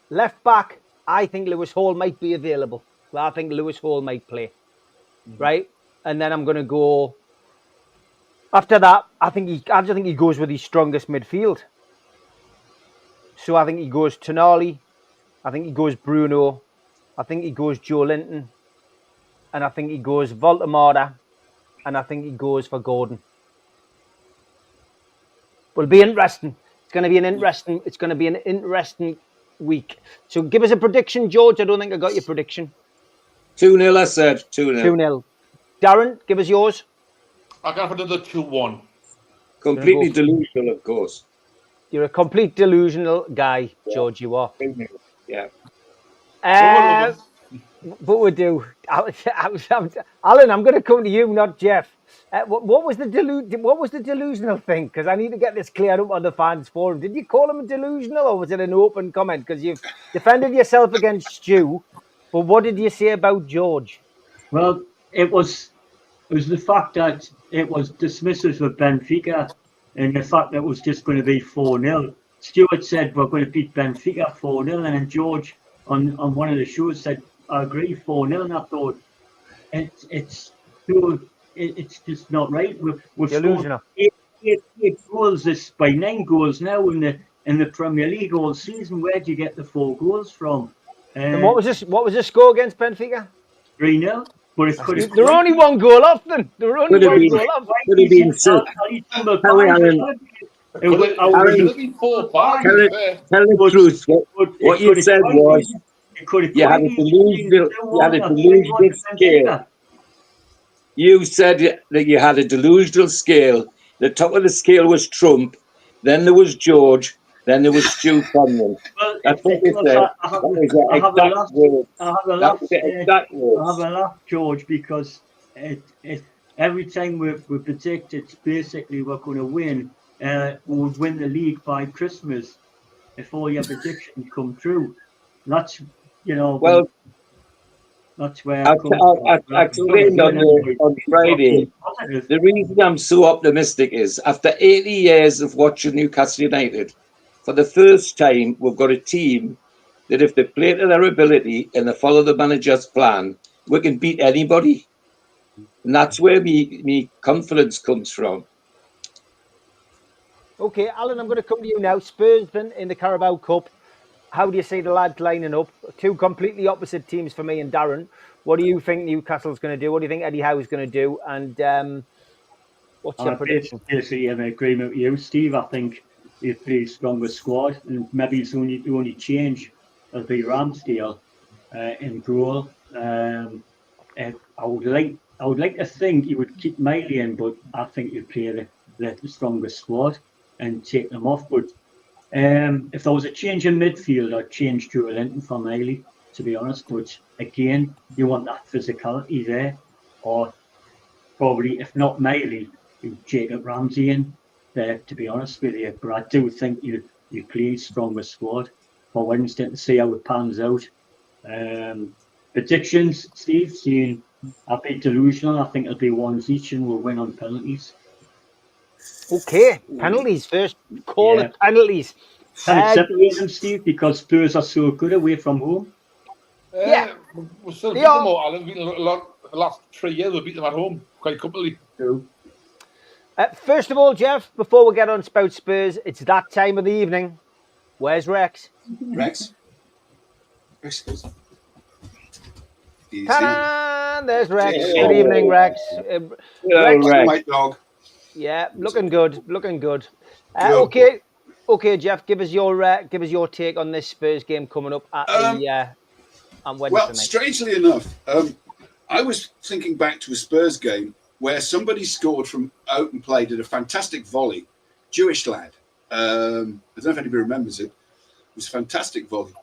Left back, I think Lewis Hall might be available. I think Lewis Hall might play. Right. And then I'm going to go. After that, I think he goes with his strongest midfield. So I think he goes Tonali. I think he goes Bruno. I think he goes Joe Linton. And I think he goes Voltemata. And I think he goes for Gordon. Will be interesting. It's going to be an interesting week. So give us a prediction, George. I don't think I got your prediction. 2-0, I said. 2-0. 2-0. Darren, give us yours. I got another 2-1. Completely delusional, of course. You're a complete delusional guy, George. You are. Yeah. But we do. Alan, I'm going to come to you, not Jeff. What was the delusional thing? Because I need to get this cleared up on the fans forum. Did you call him delusional, or was it an open comment? Because you've defended yourself against Stu. But what did you say about George? Well, it was the fact that it was dismissive of Benfica, and the fact that it was just going to be 4-0. Stuart said we're going to beat Benfica 4-0, and then George on one of the shows said, I agree, 4-0, and I thought it's just not right. We've scored 8 goals by 9 goals now in the Premier League all season. Where do you get the 4 goals from? And what was the score against Benfica? 3-0. But it could have. They're only 1 goal off then. They're only 1 goal off. Could have been 6. Tell the truth. What you said was you had a delusional scale. You said that you had a delusional scale. The top of the scale was Trump, then there was George, then there was Stu Conlon. Well, that's what you said. I have a laugh, George, because every time we predict it's basically we're going to win, we'll win the league by Christmas if all your predictions come true. That's, well, that's where I explained on Friday. The reason I'm so optimistic is after 80 years of watching Newcastle United, for the first time, we've got a team that if they play to their ability and they follow the manager's plan, we can beat anybody. And that's where me confidence comes from. Okay, Alan, I'm going to come to you now. Spurs then in the Carabao Cup. How do you see the lads lining up? 2 completely opposite teams for me and Darren. What do you think Newcastle's going to do? What do you think Eddie Howe's going to do? And what's your prediction? Basically, I'm in agreement with you, Steve. I think he's a pretty stronger squad, and maybe the only change will be Ramsdale in goal. I would like to think he would keep Miley in, but I think he'd play the stronger squad and take them off. But if there was a change in midfield, I'd change Joe Linton for Miley, to be honest. But again, you want that physicality there, or probably, if not Miley, you Jacob Ramsey in there, to be honest with you. But I do think you play stronger squad for Wednesday to see how it pans out. Predictions, Steve, seeing a bit delusional. I think it'll be 1 each and we'll win on penalties. Okay, penalties first. Call it penalties. Can it separate them, Steve, because Spurs are so good away from home? Yeah. We're still beating them all, Alan. The last 3 years we've beaten them at home quite comfortably. First of all, Jeff, before we get on about Spurs, it's that time of the evening. Where's Rex? Rex. Ta-da! There's Rex. Good evening, Rex. Rex, white dog. Yeah, looking good. Okay, Jeff, give us your take on this Spurs game coming up at on Wednesday night. Strangely enough, I was thinking back to a Spurs game where somebody scored from open play, did a fantastic volley, Jewish lad. I don't know if anybody remembers it. It was a fantastic volley.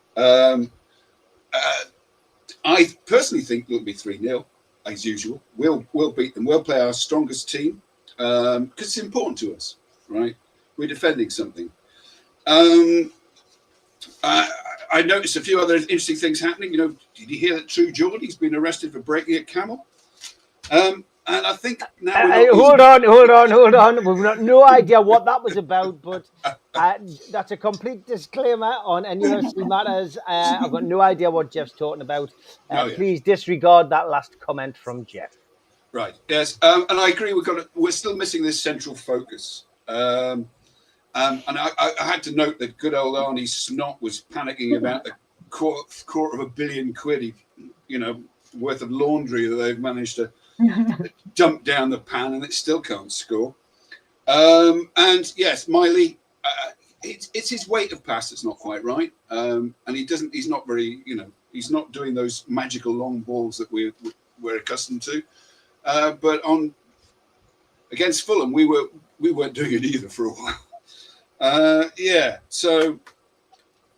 I personally think it'll be 3-0 as usual. We'll beat them. We'll play our strongest team because it's important to us, right? We're defending something. I noticed a few other interesting things happening. Did you hear that True Geordie's been arrested for breaking a camel? And I think now hold on. We've got no idea what that was about, but that's a complete disclaimer on NUFC Matters. I've got no idea what Jeff's talking about. Please disregard that last comment from Jeff. Right. Yes. And I agree. We're still missing this central focus. And I had to note that good old Arnie Snot was panicking about the quarter of a billion quid, worth of laundry that they've managed to dump down the pan, and it still can't score. And yes, Miley, it's his weight of pass that's not quite right, and he's not very, he's not doing those magical long balls that we're accustomed to. But against Fulham, we weren't doing it either for a while. So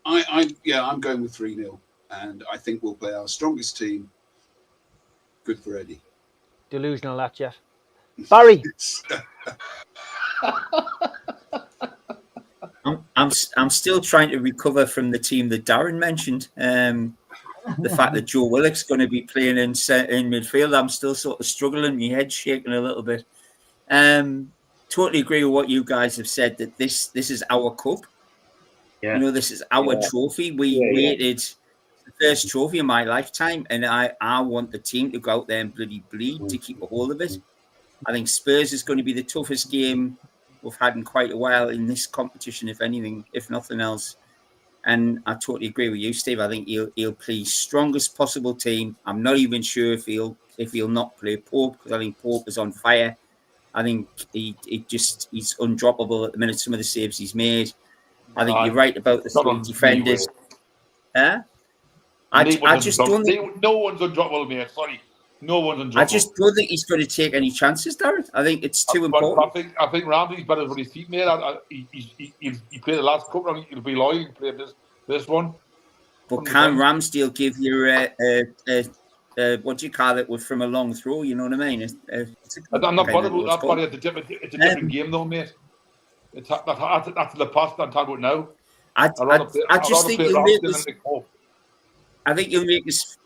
I'm going with 3-0, and I think we'll play our strongest team. Good for Eddie. Delusional, that, Jeff. Barry. I'm still trying to recover from the team that Darren mentioned. The fact that Joe Willock's going to be playing in midfield, I'm still sort of struggling. My head's shaking a little bit. Totally agree with what you guys have said, that this is our cup. Yeah. This is our trophy. We waited the first trophy of my lifetime, and I want the team to go out there and bloody bleed to keep a hold of it. I think Spurs is going to be the toughest game we've had in quite a while in this competition, if nothing else. And I totally agree with you, Steve. I think he'll play strongest possible team. I'm not even sure if he'll not play Pope, because I think Pope is on fire. I think he's undroppable at the minute. Some of the saves he's made. I think you're right about the three defenders. I just don't think no one's undroppable, mate. Sorry, no one's undroppable. I just don't think he's going to take any chances, Darren. I think it's too important. I think Ramsey's better than his feet, mate. He played the last couple. I think he'll be loyal. He'll play this one. But can Ramsdale give you what do you call it, from a long throw? You know what I mean? I'm not bothered about that, buddy. It's a different game, though, mate. That's the past. I'm talking about now. I just think you'll make this. I think you'll make this.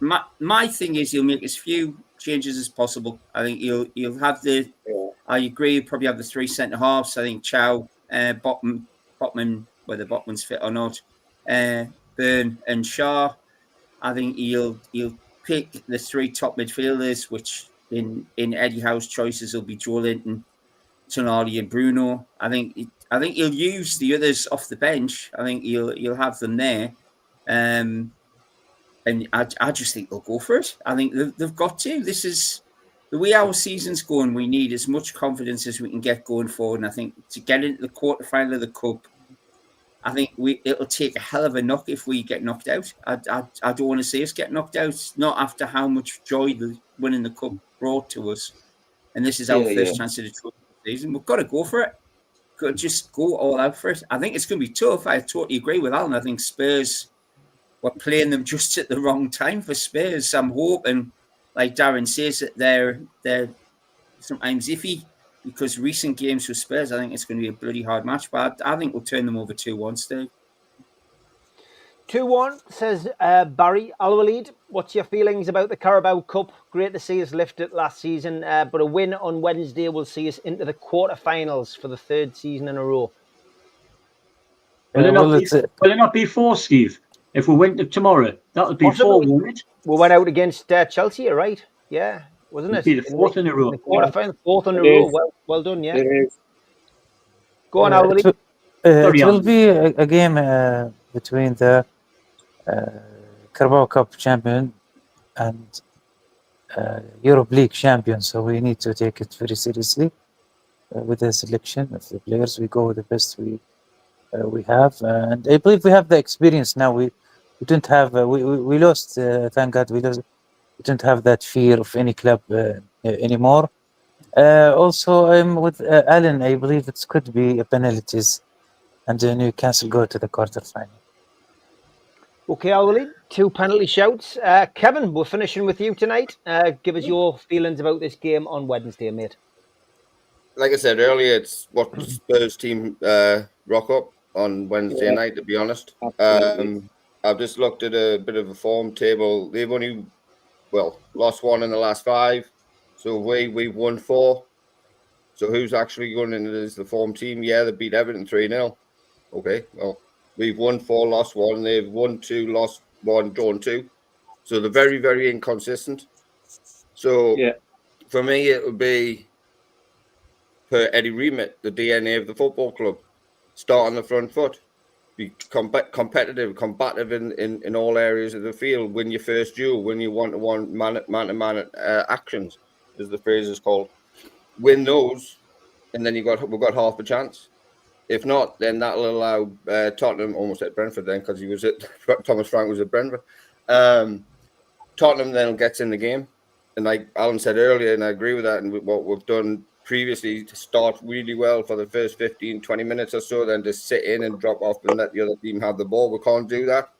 My thing is he'll make as few changes as possible. I think he'll have the. I agree. He'll probably have the three centre halves. I think Chow, Botman, whether Botman's fit or not, Byrne and Shaw. I think he'll pick the three top midfielders, which in Eddie Howe's choices will be Joe Linton, Tonali, and Bruno. I think he'll use the others off the bench. I think he'll have them there, and I just think they'll go for it. I think they've got to. This is the way our season's going. We need as much confidence as we can get going forward. And I think to get into the quarterfinal of the cup, I think it'll take a hell of a knock if we get knocked out. I don't want to see us get knocked out, not after how much joy winning the cup brought to us. And this is our first chance of the season. We've got to go for it. Got to just go all out for it. I think it's going to be tough. I totally agree with Alan. I think Spurs, we're playing them just at the wrong time for Spurs. I'm hoping, like Darren says, that they're sometimes iffy, because recent games for Spurs, I think it's going to be a bloody hard match. But I think we'll turn them over 2-1, Steve. 2-1, says Barry Al-Walid. What's your feelings about the Carabao Cup? Great to see us lift it last season, but a win on Wednesday will see us into the quarterfinals for the third season in a row. Will it not be 4, Steve? If we win tomorrow, that would be 4, won't it? We went out against Chelsea, you're right? Yeah, wasn't it? It'd be the 4th in a row. The quarterfinals, 4th in a row. Well done, yeah. Go on, Al-Walid. It will be a game between the Carabao Cup champion and Europe League champion, so we need to take it very seriously with the selection of the players. We go with the best we have, and I believe we have the experience now. We don't have we lost. Thank God we lost. We don't have that fear of any club anymore. Also, I'm with Alan. I believe it could be penalties, and Newcastle go to the quarterfinal. Okay, Al-Walid, 2 penalty shouts. Kevin, we're finishing with you tonight. Give us your feelings about this game on Wednesday, mate. Like I said earlier, it's what the Spurs team rock up. on Wednesday night, to be honest. Absolutely. I've just looked at a bit of a form table. They've only, lost 1 in the last 5. So we've won 4. So who's actually going in as the form team? Yeah, they beat Everton 3-0. Okay, well, we've won 4, lost 1. They've won 2, lost 1, drawn 2. So they're very, very inconsistent. So for me, it would be, per Eddie Remit, the DNA of the football club. Start on the front foot. Be competitive, combative in all areas of the field. Win your first duel. Win your one-to-one, man-to-man actions, as the phrase is called. Win those, and then we've got half a chance. If not, then that'll allow Tottenham, almost at Brentford then, because Thomas Frank was at Brentford. Tottenham then gets in the game, and like Alan said earlier, and I agree with that, and what we've done previously, to start really well for the first 15, 20 minutes or so, then just sit in and drop off and let the other team have the ball. We can't do that.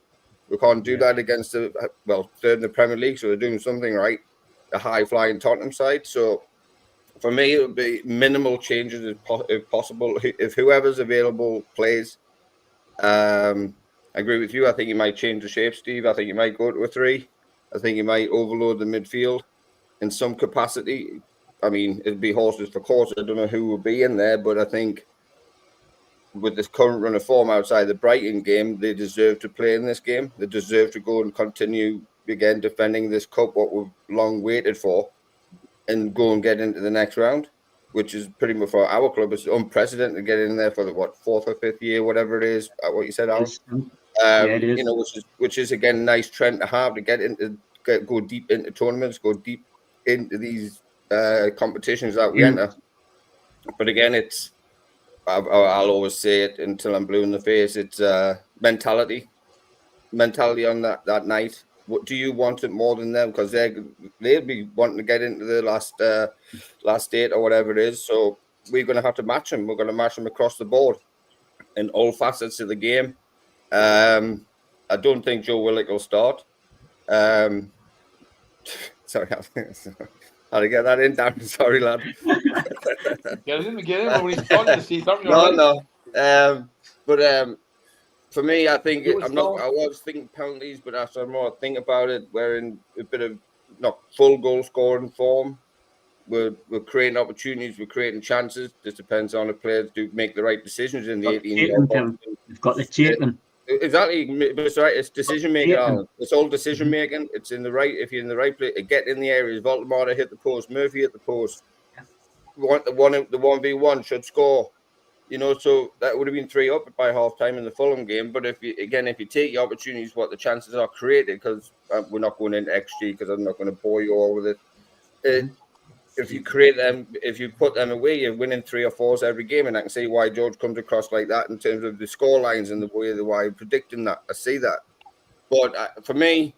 We can't do that against third in the Premier League, so we're doing something right, the high-flying Tottenham side. So for me, it would be minimal changes if possible. If whoever's available plays, I agree with you. I think you might change the shape, Steve. I think you might go to a 3. I think you might overload the midfield in some capacity. I mean, it'd be horses for courses. I don't know who will be in there, but I think with this current run of form outside the Brighton game, they deserve to play in this game. They deserve to go and continue again defending this cup, what we've long waited for, and go and get into the next round, which is pretty much for our club. It's unprecedented to get in there for the 4th or 5th year, whatever it is. What you said, Alan. It is. You know, which is again a nice trend to have, to go deep into tournaments, go deep into these competitions that we enter. But again, I'll always say it until I'm blue in the face. It's mentality on that night. What do you want it more than them? Because they'll be wanting to get into the last 8 or whatever it is. So we're going to have to match them. We're going to match them across the board in all facets of the game. I don't think Joe Willock will start. Sorry, how to get that in, Dan? Sorry, lad. Get it in. When he's starting to see something. No. But for me, I think I was thinking penalties, but after more I think about it, we're in a bit of not full goal scoring form. We're creating opportunities, we're creating chances. This depends on the players to make the right decisions in the 18. You've got the taking. Exactly, but it's right. It's decision making, Alan. It's all decision making. It's in the right. If you're in the right place, get in the areas. Voldemort hit the post. Murphy hit the post. The 1v1 should score. You know, so that would have been 3 up by half time in the Fulham game. But if you take your opportunities, what the chances are created, because we're not going into XG, because I'm not going to bore you all with it. If you create them, if you put them away, you're winning 3 or 4s every game. And I can see why George comes across like that in terms of the score lines and the way why I'm predicting that. I see that. But for me,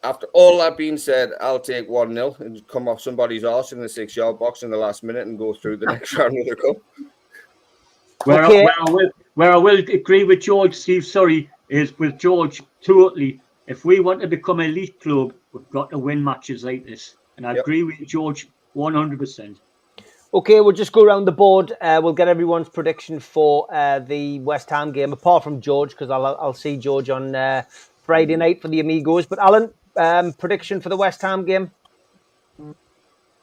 after all that being said, I'll take 1-0 and come off somebody's arse in the 6-yard box in the last minute and go through the next round of the cup. Where I will agree with George, Steve, is with George totally. If we want to become an elite club, we've got to win matches like this. And I agree with George 100%. Okay, we'll just go around the board. We'll get everyone's prediction for the West Ham game, apart from George, because I'll see George on Friday night for the Amigos. But Alan, prediction for the West Ham game?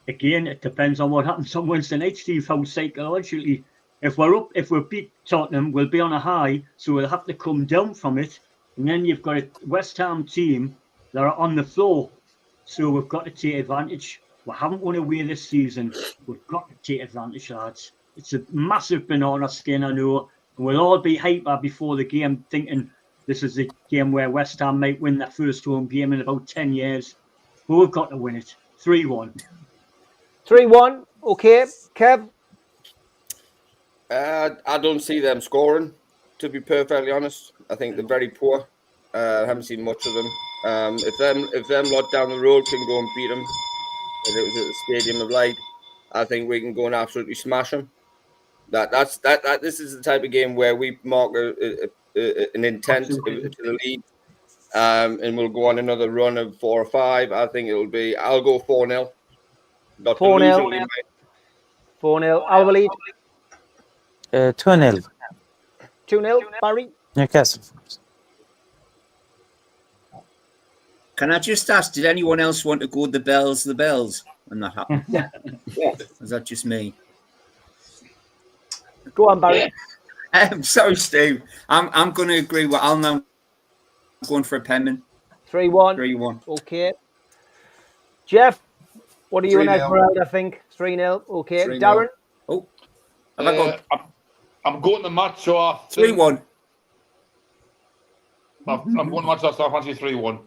Again, it depends on what happens on Wednesday night, Steve, how psychologically. If we beat Tottenham, we'll be on a high, so we'll have to come down from it. And then you've got a West Ham team that are on the floor. So we've got to take advantage. We haven't won away this season. We've got to take advantage, lads. It's a massive banana skin, I know. And we'll all be hyper before the game, thinking this is the game where West Ham might win their first home game in about 10 years. But we've got to win it. 3-1. 3-1. Okay. Kev? I don't see them scoring, to be perfectly honest. I think they're very poor. I haven't seen much of them. If them lot down the road can go and beat them, and it was at the Stadium of Light, I think we can go and absolutely smash them. This is the type of game where we mark an intent to the league, and we'll go on another run of 4 or 5. I think I'll go 4-0. 4-0. Al-Walid? 2-0. 2-0, Barry. Newcastle. Can I just ask, did anyone else want to go the bells when that happened? Yeah. Is that just me? Go on, Barry. Sorry, Steve. I'm going to agree with Al now. I'm going for a penman. 3-1. 3-1. Okay. Jeff, what are you in 3-0. Esmeralda, I think? 3-0. Okay. 3-0. Darren? Oh, have I got I'm going to match, so I think 3-1? I'm going to match that, so I fancy 3-1.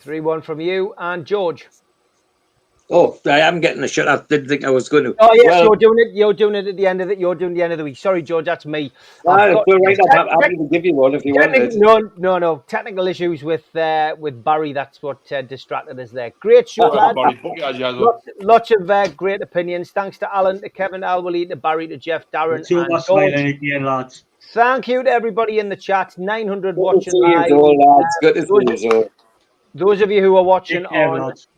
3-1 from you. And George? Oh, I am getting a shot. I didn't think I was going to. Oh, yes, Well, you're doing it at the end of it. You're doing the end of the week. Sorry, George, that's me. I'm happy to give you one if you wanted. No. Technical issues with Barry. That's what distracted us there. Great show, Well, lads. Barry, fuck yeah, Jazzo. Lots of great opinions. Thanks to Alan, to Kevin, Alwali, to Barry, to Jeff, Darren, So and much George. smiling at the end, lads. Thank you to everybody in the chat. 900 watching Good live. to see you, Joel, lads. Good to see you, Joel. Those of you who are watching Take care, on lads.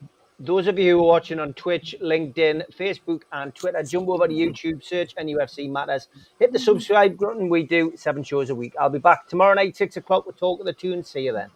Those of you who are watching on Twitch, LinkedIn, Facebook, and Twitter, jump over to YouTube, search NUFC Matters, hit the subscribe button. We do 7 shows a week. I'll be back tomorrow night, 6 o'clock. We'll talk to the tune. See you then.